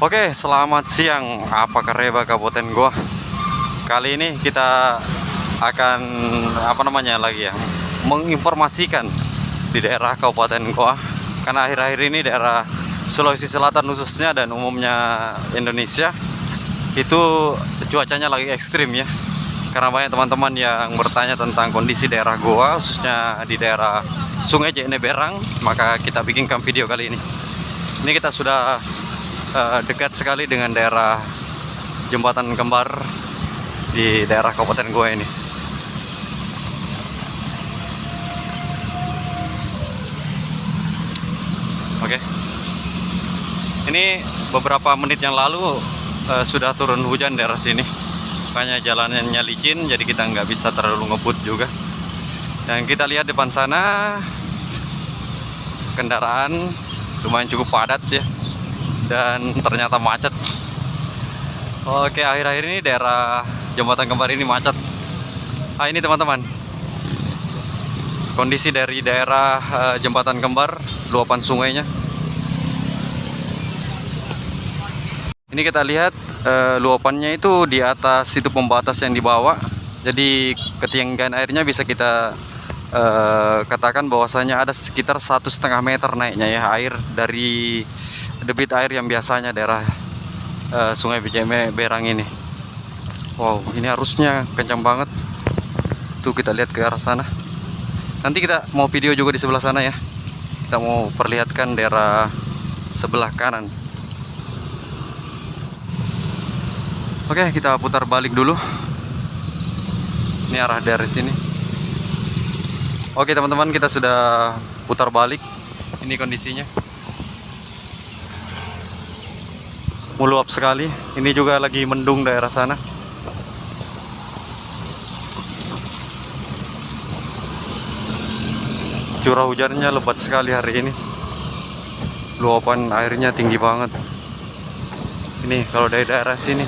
Oke, selamat siang. Apa kabar Kabupaten Goa? Kali ini kita akan menginformasikan di daerah Kabupaten Goa. Karena akhir-akhir ini daerah Sulawesi Selatan khususnya dan umumnya Indonesia itu cuacanya lagi ekstrim ya. Karena banyak teman-teman yang bertanya tentang kondisi daerah Goa, khususnya di daerah Sungai Jene Berang, maka kita bikinkan video kali ini. Ini kita sudah dekat sekali dengan daerah Jembatan Kembar di daerah Kabupaten Goa ini. Oke, ini beberapa menit yang lalu sudah turun hujan daerah sini, makanya jalanannya licin, jadi kita nggak bisa terlalu ngebut juga. Dan kita lihat depan sana kendaraan lumayan cukup padat ya, dan ternyata macet. Oke, akhir-akhir ini daerah Jembatan Kembar ini macet. Ini teman-teman, kondisi dari daerah Jembatan Kembar, luapan sungainya. Ini kita lihat luapannya itu di atas itu pembatas yang dibawa. Jadi ketinggian airnya bisa kita katakan bahwasanya ada sekitar 1,5 meter naiknya ya, air dari debit air yang biasanya daerah Sungai Jene Berang ini. Wow, ini arusnya kencang banget. Tuh kita lihat ke arah sana. Nanti kita mau video juga di sebelah sana ya. Kita mau perlihatkan daerah sebelah kanan. Oke, kita putar balik dulu. Ini arah dari sini. Oke teman-teman, kita sudah putar balik. Ini kondisinya meluap sekali. Ini juga lagi mendung daerah sana. Curah hujannya lebat sekali hari ini. Luapan airnya tinggi banget. Ini kalau dari daerah sini